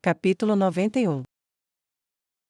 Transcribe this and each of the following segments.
Capítulo 91.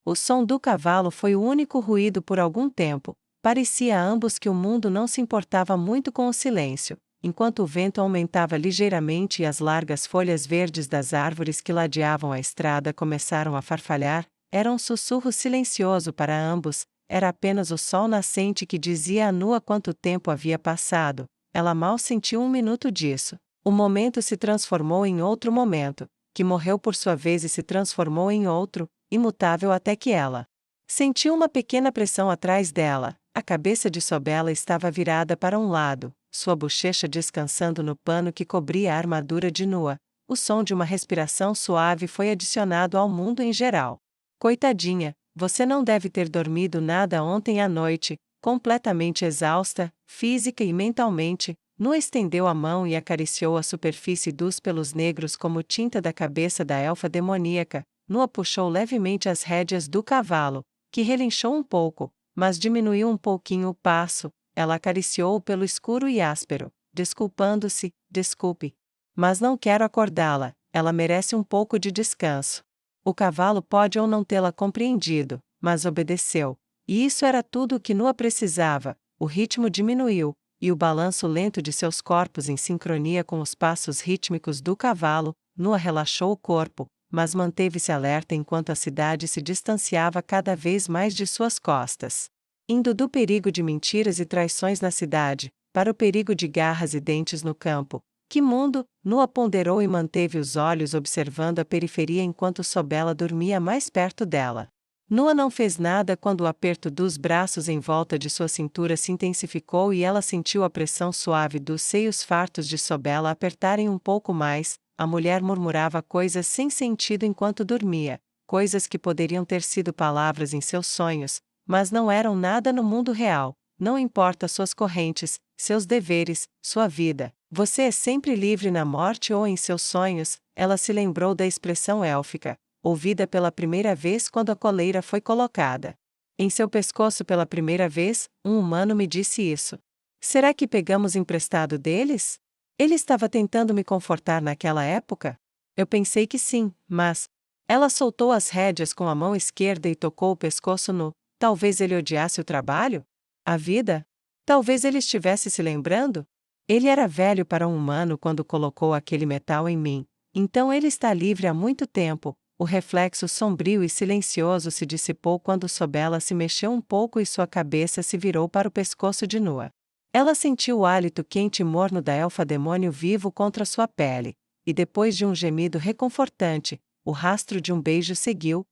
O som do cavalo foi o único ruído por algum tempo. Parecia a ambos que o mundo não se importava muito com o silêncio, enquanto o vento aumentava ligeiramente e as largas folhas verdes das árvores que ladeavam a estrada começaram a farfalhar. Era um sussurro silencioso para ambos, era apenas o sol nascente que dizia à nua quanto tempo havia passado. Ela mal sentiu 1 minuto disso. O momento se transformou em outro momento, que morreu por sua vez e se transformou em outro, imutável até que ela sentiu uma pequena pressão atrás dela. A cabeça de Sobela estava virada para um lado, sua bochecha descansando no pano que cobria a armadura de Nua. O som de uma respiração suave foi adicionado ao mundo em geral. Coitadinha, você não deve ter dormido nada ontem à noite, completamente exausta, física e mentalmente. Nua estendeu a mão e acariciou a superfície dos pelos negros como tinta da cabeça da elfa demoníaca. Nua puxou levemente as rédeas do cavalo, que relinchou um pouco, mas diminuiu um pouquinho o passo. Ela acariciou o pelo escuro e áspero, desculpando-se, desculpe. Mas não quero acordá-la, ela merece um pouco de descanso. O cavalo pode ou não tê-la compreendido, mas obedeceu. E isso era tudo o que Nua precisava. O ritmo diminuiu, e o balanço lento de seus corpos em sincronia com os passos rítmicos do cavalo. Nua relaxou o corpo, mas manteve-se alerta enquanto a cidade se distanciava cada vez mais de suas costas. Indo do perigo de mentiras e traições na cidade, para o perigo de garras e dentes no campo. Que mundo! Nua ponderou e manteve os olhos observando a periferia enquanto Sobela dormia mais perto dela. Nua não fez nada quando o aperto dos braços em volta de sua cintura se intensificou e ela sentiu a pressão suave dos seios fartos de Sobela apertarem um pouco mais. A mulher murmurava coisas sem sentido enquanto dormia, coisas que poderiam ter sido palavras em seus sonhos, mas não eram nada no mundo real. Não importa suas correntes, seus deveres, sua vida. Você é sempre livre na morte ou em seus sonhos. Ela se lembrou da expressão élfica, ouvida pela primeira vez quando a coleira foi colocada em seu pescoço pela primeira vez. Um humano me disse isso. Será que pegamos emprestado deles? Ele estava tentando me confortar naquela época? Eu pensei que sim, mas... Ela soltou as rédeas com a mão esquerda e tocou o pescoço nu. Talvez ele odiasse o trabalho? A vida? Talvez ele estivesse se lembrando? Ele era velho para um humano quando colocou aquele metal em mim. Então ele está livre há muito tempo. O reflexo sombrio e silencioso se dissipou quando Sobela se mexeu um pouco e sua cabeça se virou para o pescoço de Nua. Ela sentiu o hálito quente e morno da elfa demônio vivo contra sua pele, e depois de um gemido reconfortante, o rastro de um beijo seguiu.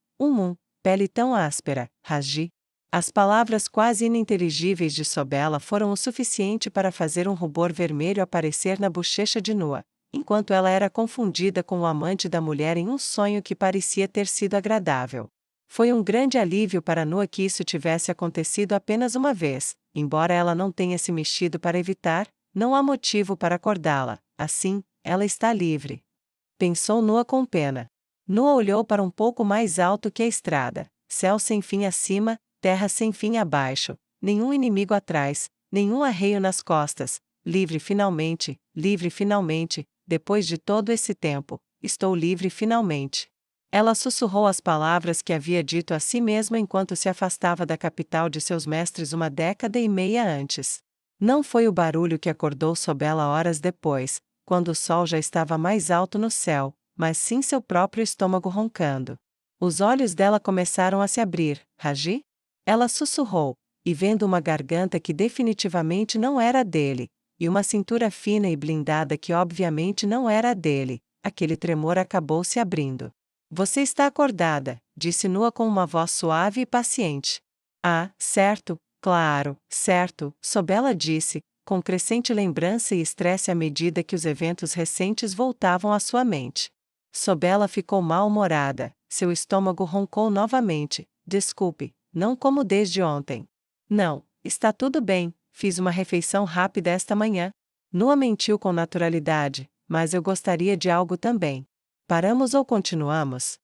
Pele tão áspera, Raji. As palavras quase ininteligíveis de Sobela foram o suficiente para fazer um rubor vermelho aparecer na bochecha de Nua, enquanto ela era confundida com o amante da mulher em um sonho que parecia ter sido agradável. Foi um grande alívio para Nua que isso tivesse acontecido apenas uma vez. Embora ela não tenha se mexido para evitar, não há motivo para acordá-la. Assim, ela está livre. Pensou Nua com pena. Nua olhou para um pouco mais alto que a estrada. Céu sem fim acima, terra sem fim abaixo. Nenhum inimigo atrás, nenhum arreio nas costas. Livre finalmente, depois de todo esse tempo. Estou livre finalmente. Ela sussurrou as palavras que havia dito a si mesma enquanto se afastava da capital de seus mestres 1 década e meia antes. Não foi o barulho que acordou Sobela horas depois, quando o sol já estava mais alto no céu, mas sim seu próprio estômago roncando. Os olhos dela começaram a se abrir. Raji? Ela sussurrou, e vendo uma garganta que definitivamente não era a dele, e uma cintura fina e blindada que obviamente não era a dele, aquele tremor acabou se abrindo. Você está acordada, disse Nua com uma voz suave e paciente. Ah, certo, claro, certo, Sobela disse, com crescente lembrança e estresse à medida que os eventos recentes voltavam à sua mente. Sobela ficou mal-humorada, seu estômago roncou novamente. Desculpe, não como desde ontem. Não, está tudo bem, fiz uma refeição rápida esta manhã. Nua mentiu com naturalidade, mas eu gostaria de algo também. Paramos ou continuamos?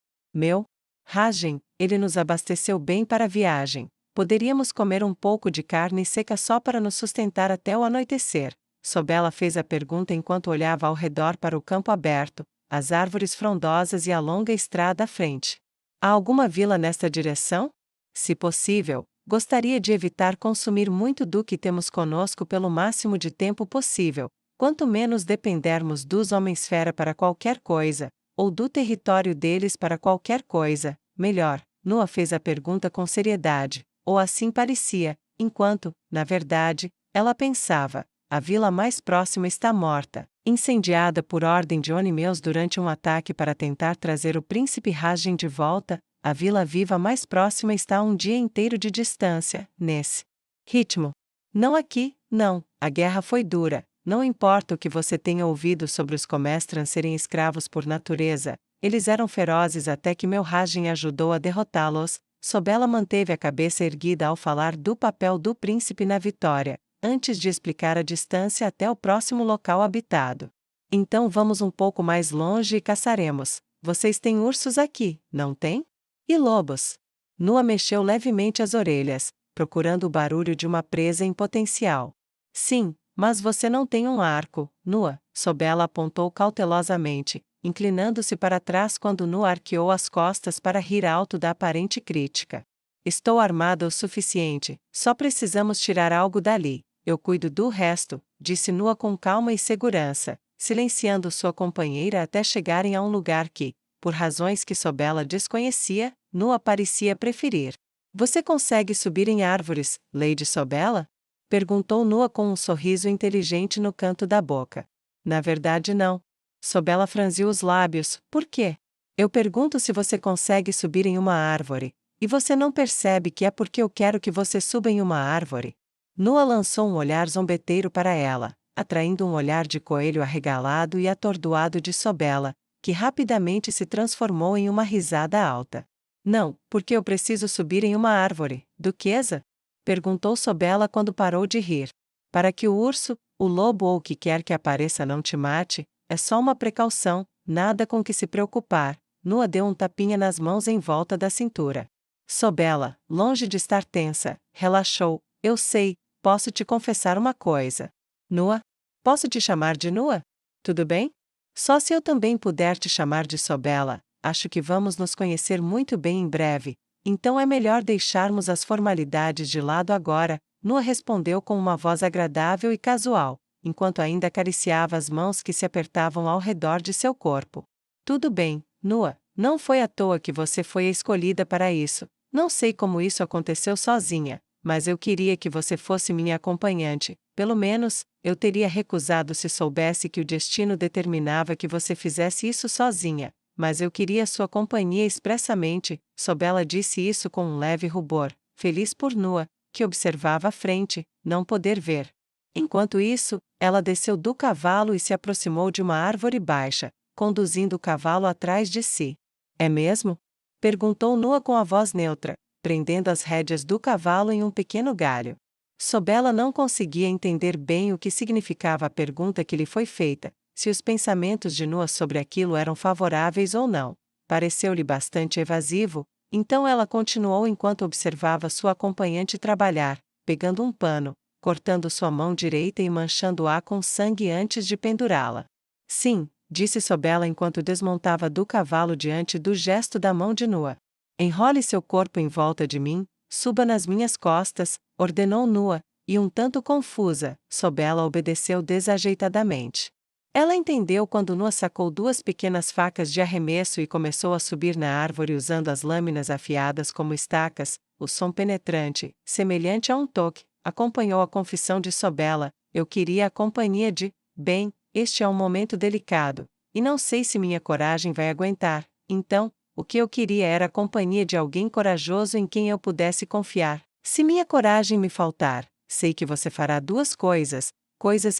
Rajen, ele nos abasteceu bem para a viagem. Poderíamos comer um pouco de carne seca só para nos sustentar até o anoitecer. Sobela fez a pergunta enquanto olhava ao redor para o campo aberto. as árvores frondosas e a longa estrada à frente. Há alguma vila nesta direção? Se possível, gostaria de evitar consumir muito do que temos conosco pelo máximo de tempo possível. Quanto menos dependermos dos homens-fera para qualquer coisa, ou do território deles para qualquer coisa, melhor. Noah fez a pergunta com seriedade, ou assim parecia, enquanto, na verdade, ela pensava: a vila mais próxima está morta, incendiada por ordem de Onimeus durante um ataque para tentar trazer o príncipe Rajen de volta. A vila viva mais próxima está a um dia inteiro de distância, nesse ritmo. Não aqui, não, a guerra foi dura. Não importa o que você tenha ouvido sobre os Comestrans serem escravos por natureza, eles eram ferozes até que meu Rajen ajudou a derrotá-los. Sobela manteve a cabeça erguida ao falar do papel do príncipe na vitória, antes de explicar a distância até o próximo local habitado. Então vamos um pouco mais longe e caçaremos. Vocês têm ursos aqui, não têm? E lobos? Noah mexeu levemente as orelhas, procurando o barulho de uma presa em potencial. Sim, mas você não tem um arco, Noah, Sobela apontou cautelosamente, inclinando-se para trás quando Noah arqueou as costas para rir alto da aparente crítica. Estou armada o suficiente, só precisamos tirar algo dali, eu cuido do resto, disse Noah com calma e segurança, silenciando sua companheira até chegarem a um lugar que, por razões que Sobela desconhecia, Noah parecia preferir. Você consegue subir em árvores, Lady Sobela? Perguntou Noah com um sorriso inteligente no canto da boca. Na verdade não. Sobela franziu os lábios. Por quê? Eu pergunto se você consegue subir em uma árvore, e você não percebe que é porque eu quero que você suba em uma árvore. Noah lançou um olhar zombeteiro para ela, atraindo um olhar de coelho arregalado e atordoado de Sobela, que rapidamente se transformou em uma risada alta. Não, porque eu preciso subir em uma árvore, duquesa? Perguntou Sobela quando parou de rir. Para que o urso, o lobo ou o que quer que apareça não te mate, é só uma precaução, nada com que se preocupar. Noah deu um tapinha nas mãos em volta da cintura. Sobela, longe de estar tensa, relaxou. Eu sei, posso te confessar uma coisa. Noah? Posso te chamar de Noah? Tudo bem? Só se eu também puder te chamar de Sobela, acho que vamos nos conhecer muito bem em breve. Então é melhor deixarmos as formalidades de lado agora, Noah respondeu com uma voz agradável e casual, enquanto ainda acariciava as mãos que se apertavam ao redor de seu corpo. Tudo bem, Noah, não foi à toa que você foi a escolhida para isso. Não sei como isso aconteceu sozinha, mas eu queria que você fosse minha acompanhante. Pelo menos, eu teria recusado se soubesse que o destino determinava que você fizesse isso sozinha. Mas eu queria sua companhia expressamente. Sobela disse isso com um leve rubor, feliz por Noah, que observava à frente, não poder ver. Enquanto isso, ela desceu do cavalo e se aproximou de uma árvore baixa, conduzindo o cavalo atrás de si. É mesmo? Perguntou Noah com a voz neutra, prendendo as rédeas do cavalo em um pequeno galho. Sobela não conseguia entender bem o que significava a pergunta que lhe foi feita, se os pensamentos de Noah sobre aquilo eram favoráveis ou não. Pareceu-lhe bastante evasivo, então ela continuou enquanto observava sua acompanhante trabalhar, pegando um pano, cortando sua mão direita e manchando-a com sangue antes de pendurá-la. Sim, disse Sobela enquanto desmontava do cavalo diante do gesto da mão de Noah. Enrole seu corpo em volta de mim, suba nas minhas costas, ordenou Noah, e um tanto confusa, Sobela obedeceu desajeitadamente. Ela entendeu quando Noah sacou duas pequenas facas de arremesso e começou a subir na árvore usando as lâminas afiadas como estacas. O som penetrante, semelhante a um toque, acompanhou a confissão de Sobela. Eu queria a companhia de... Bem, este é um momento delicado, e não sei se minha coragem vai aguentar. Então, o que eu queria era a companhia de alguém corajoso em quem eu pudesse confiar. Se minha coragem me faltar, sei que você fará duas coisas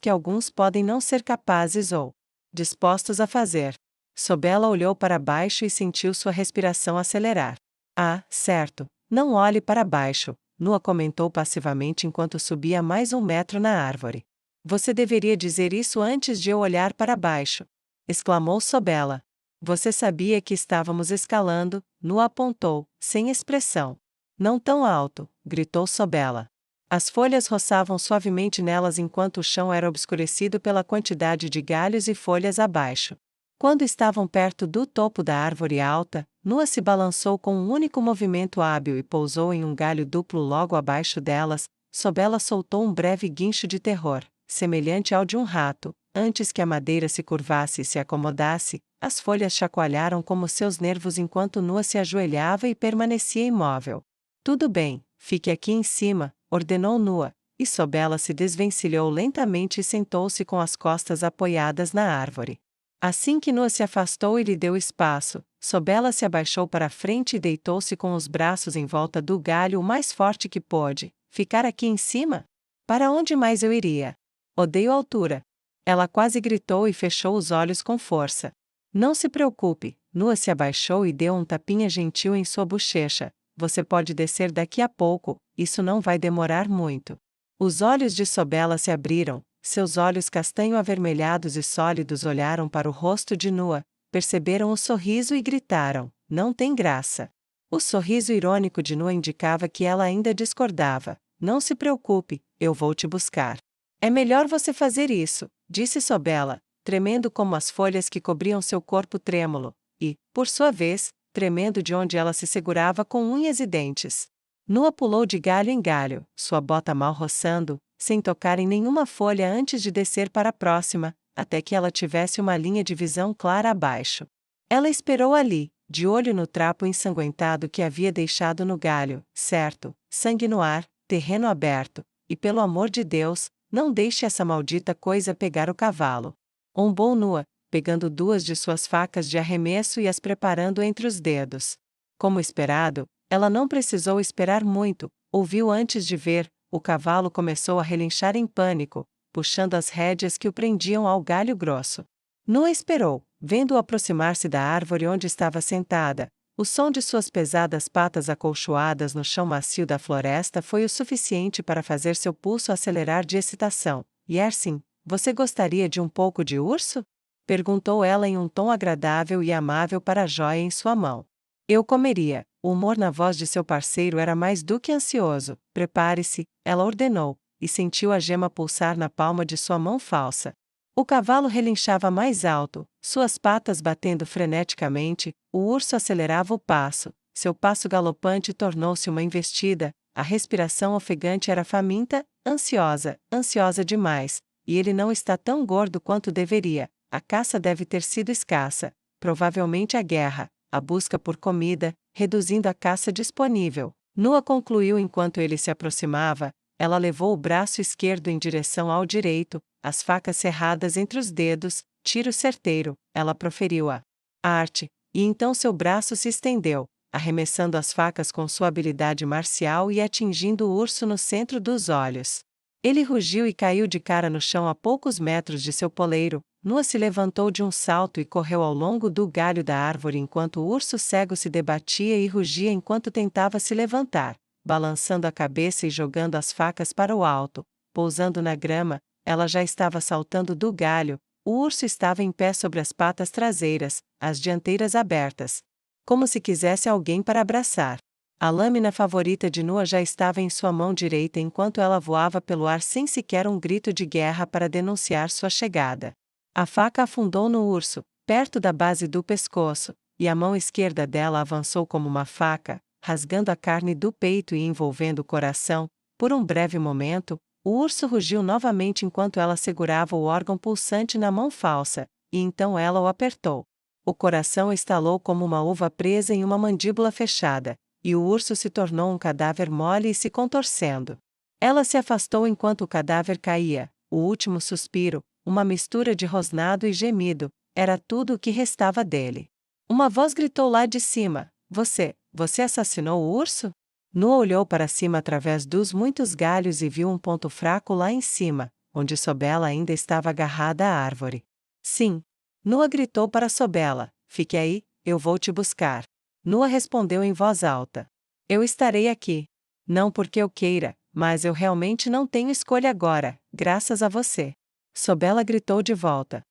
que alguns podem não ser capazes ou dispostos a fazer. Sobela olhou para baixo e sentiu sua respiração acelerar. Ah, certo, não olhe para baixo, Noah comentou passivamente enquanto subia mais 1 metro na árvore. Você deveria dizer isso antes de eu olhar para baixo, exclamou Sobela. Você sabia que estávamos escalando, Noah apontou, sem expressão. Não tão alto, gritou Sobela. As folhas roçavam suavemente nelas enquanto o chão era obscurecido pela quantidade de galhos e folhas abaixo. Quando estavam perto do topo da árvore alta, Nua se balançou com um único movimento hábil e pousou em um galho duplo logo abaixo delas. Sobela soltou um breve guincho de terror, semelhante ao de um rato. Antes que a madeira se curvasse e se acomodasse, as folhas chacoalharam como seus nervos enquanto Nua se ajoelhava e permanecia imóvel. Tudo bem, fique aqui em cima, ordenou Nua, e Sobela se desvencilhou lentamente e sentou-se com as costas apoiadas na árvore. Assim que Nua se afastou e lhe deu espaço, Sobela se abaixou para a frente e deitou-se com os braços em volta do galho o mais forte que pôde. Ficar aqui em cima? Para onde mais eu iria? Odeio altura. Ela quase gritou e fechou os olhos com força. Não se preocupe, Nua se abaixou e deu um tapinha gentil em sua bochecha. Você pode descer daqui a pouco, isso não vai demorar muito. Os olhos de Sobela se abriram, seus olhos castanho-avermelhados e sólidos olharam para o rosto de Nua, perceberam o sorriso e gritaram: não tem graça. O sorriso irônico de Nua indicava que ela ainda discordava. Não se preocupe, eu vou te buscar. É melhor você fazer isso, disse Sobela, tremendo como as folhas que cobriam seu corpo trêmulo, e, por sua vez, tremendo de onde ela se segurava com unhas e dentes. Nua pulou de galho em galho, sua bota mal roçando, sem tocar em nenhuma folha antes de descer para a próxima, até que ela tivesse uma linha de visão clara abaixo. Ela esperou ali, de olho no trapo ensanguentado que havia deixado no galho, certo, sangue no ar, terreno aberto, e pelo amor de Deus, não deixe essa maldita coisa pegar o cavalo. Ombou Nua, pegando duas de suas facas de arremesso e as preparando entre os dedos. Como esperado, ela não precisou esperar muito, ouviu antes de ver, o cavalo começou a relinchar em pânico, puxando as rédeas que o prendiam ao galho grosso. Nua esperou, vendo-o aproximar-se da árvore onde estava sentada. O som de suas pesadas patas acolchoadas no chão macio da floresta foi o suficiente para fazer seu pulso acelerar de excitação. Yersin, você gostaria de um pouco de urso? Perguntou ela em um tom agradável e amável para a joia em sua mão. Eu comeria. O humor na voz de seu parceiro era mais do que ansioso. Prepare-se, ela ordenou, e sentiu a gema pulsar na palma de sua mão falsa. O cavalo relinchava mais alto, suas patas batendo freneticamente, o urso acelerava o passo, seu passo galopante tornou-se uma investida, a respiração ofegante era faminta, ansiosa demais, e ele não está tão gordo quanto deveria, a caça deve ter sido escassa, provavelmente a guerra, a busca por comida, reduzindo a caça disponível. Nua concluiu enquanto ele se aproximava, ela levou o braço esquerdo em direção ao direito, as facas cerradas entre os dedos, tiro certeiro, ela proferiu a arte, e então seu braço se estendeu, arremessando as facas com sua habilidade marcial e atingindo o urso no centro dos olhos. Ele rugiu e caiu de cara no chão a poucos metros de seu poleiro. Nua se levantou de um salto e correu ao longo do galho da árvore enquanto o urso cego se debatia e rugia enquanto tentava se levantar, balançando a cabeça e jogando as facas para o alto, pousando na grama. Ela já estava saltando do galho, o urso estava em pé sobre as patas traseiras, as dianteiras abertas, como se quisesse alguém para abraçar. A lâmina favorita de Nua já estava em sua mão direita enquanto ela voava pelo ar sem sequer um grito de guerra para denunciar sua chegada. A faca afundou no urso, perto da base do pescoço, e a mão esquerda dela avançou como uma faca, rasgando a carne do peito e envolvendo o coração. Por um breve momento, o urso rugiu novamente enquanto ela segurava o órgão pulsante na mão falsa, e então ela o apertou. O coração estalou como uma uva presa em uma mandíbula fechada, e o urso se tornou um cadáver mole e se contorcendo. Ela se afastou enquanto o cadáver caía, o último suspiro, uma mistura de rosnado e gemido, era tudo o que restava dele. Uma voz gritou lá de cima: Você assassinou o urso? Nua olhou para cima através dos muitos galhos e viu um ponto fraco lá em cima, onde Sobela ainda estava agarrada à árvore. Sim. Nua gritou para Sobela: Fique aí, eu vou te buscar. Nua respondeu em voz alta: Eu estarei aqui. Não porque eu queira, mas eu realmente não tenho escolha agora, graças a você. Sobela gritou de volta.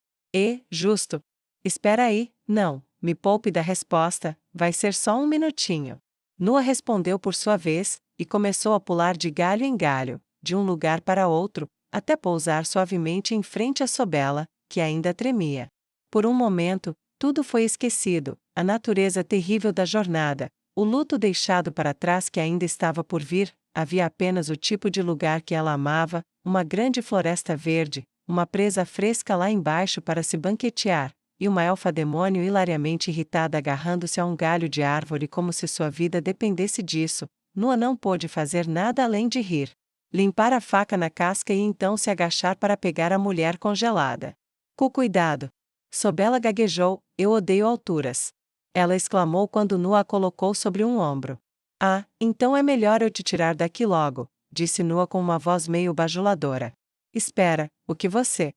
Justo. Espera aí, não, me poupe da resposta, vai ser só um minutinho. Nua respondeu por sua vez, e começou a pular de galho em galho, de um lugar para outro, até pousar suavemente em frente a Sobela, que ainda tremia. Por um momento, tudo foi esquecido, a natureza terrível da jornada, o luto deixado para trás que ainda estava por vir, havia apenas o tipo de lugar que ela amava, uma grande floresta verde, uma presa fresca lá embaixo para se banquetear, e uma elfa-demônio hilariamente irritada agarrando-se a um galho de árvore como se sua vida dependesse disso. Nua não pôde fazer nada além de rir. Limpar a faca na casca e então se agachar para pegar a mulher congelada. Com cuidado! Sobela gaguejou, eu odeio alturas. Ela exclamou quando Nua a colocou sobre um ombro. Ah, então é melhor eu te tirar daqui logo, disse Nua com uma voz meio bajuladora. Espera, o que você?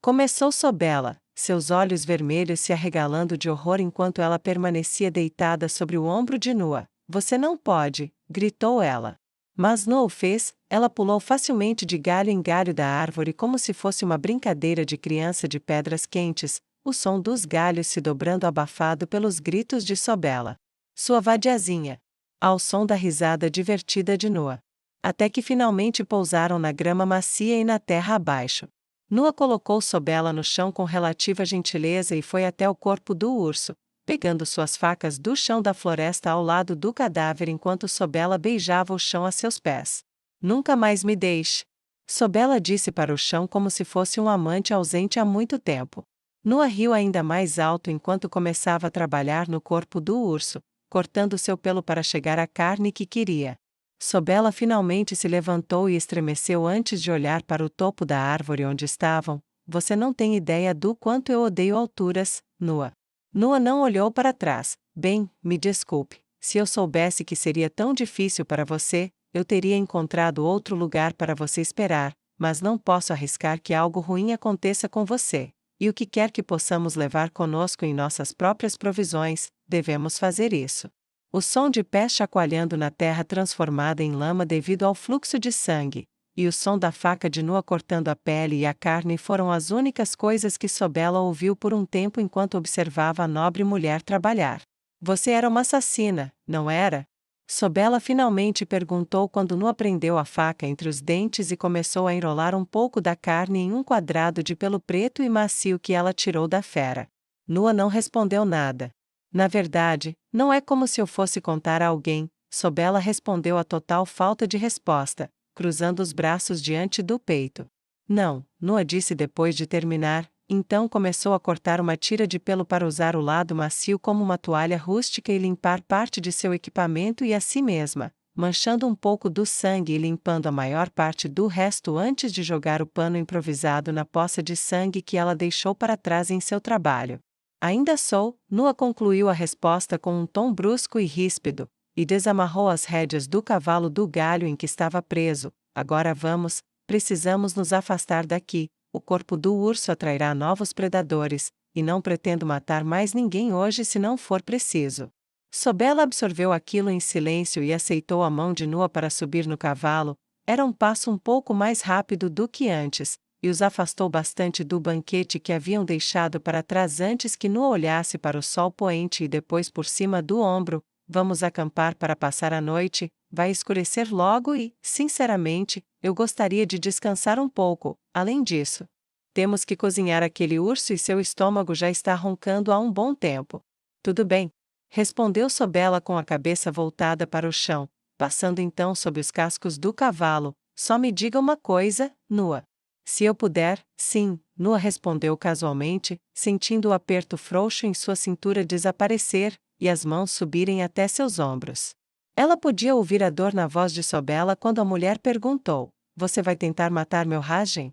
Começou Sobela, seus olhos vermelhos se arregalando de horror enquanto ela permanecia deitada sobre o ombro de Nua. Você não pode, gritou ela. Mas Nua o fez, ela pulou facilmente de galho em galho da árvore como se fosse uma brincadeira de criança de pedras quentes, o som dos galhos se dobrando abafado pelos gritos de Sobela. Sua vadiazinha! Ao som da risada divertida de Nua. Até que finalmente pousaram na grama macia e na terra abaixo. Nua colocou Sobela no chão com relativa gentileza e foi até o corpo do urso, pegando suas facas do chão da floresta ao lado do cadáver enquanto Sobela beijava o chão a seus pés. Nunca mais me deixe! Sobela disse para o chão como se fosse um amante ausente há muito tempo. Nua riu ainda mais alto enquanto começava a trabalhar no corpo do urso, cortando seu pelo para chegar à carne que queria. Sobela finalmente se levantou e estremeceu antes de olhar para o topo da árvore onde estavam. Você não tem ideia do quanto eu odeio alturas, Nua. Nua não olhou para trás. Bem, me desculpe. Se eu soubesse que seria tão difícil para você, eu teria encontrado outro lugar para você esperar, mas não posso arriscar que algo ruim aconteça com você. E o que quer que possamos levar conosco em nossas próprias provisões, devemos fazer isso. O som de pés chacoalhando na terra transformada em lama devido ao fluxo de sangue, e o som da faca de Nua cortando a pele e a carne foram as únicas coisas que Sobela ouviu por um tempo enquanto observava a nobre mulher trabalhar. Você era uma assassina, não era? Sobela finalmente perguntou quando Nua prendeu a faca entre os dentes e começou a enrolar um pouco da carne em um quadrado de pelo preto e macio que ela tirou da fera. Nua não respondeu nada. Na verdade, não é como se eu fosse contar a alguém, Sobela respondeu a total falta de resposta, cruzando os braços diante do peito. Não, Nua disse depois de terminar, então começou a cortar uma tira de pelo para usar o lado macio como uma toalha rústica e limpar parte de seu equipamento e a si mesma, manchando um pouco do sangue e limpando a maior parte do resto antes de jogar o pano improvisado na poça de sangue que ela deixou para trás em seu trabalho. Ainda sou, Nua concluiu a resposta com um tom brusco e ríspido, e desamarrou as rédeas do cavalo do galho em que estava preso. Agora vamos, precisamos nos afastar daqui. O corpo do urso atrairá novos predadores, e não pretendo matar mais ninguém hoje se não for preciso. Sobela absorveu aquilo em silêncio e aceitou a mão de Nua para subir no cavalo. Era um passo um pouco mais rápido do que antes, e os afastou bastante do banquete que haviam deixado para trás antes que Nua olhasse para o sol poente e depois por cima do ombro. Vamos acampar para passar a noite, vai escurecer logo e, sinceramente, eu gostaria de descansar um pouco. Além disso, temos que cozinhar aquele urso e seu estômago já está roncando há um bom tempo. Tudo bem, respondeu Sobela com a cabeça voltada para o chão, passando então sob os cascos do cavalo. Só me diga uma coisa, Nua. Se eu puder, sim, Nua respondeu casualmente, sentindo o aperto frouxo em sua cintura desaparecer, e as mãos subirem até seus ombros. Ela podia ouvir a dor na voz de Sobela quando a mulher perguntou: Você vai tentar matar meu Rajen?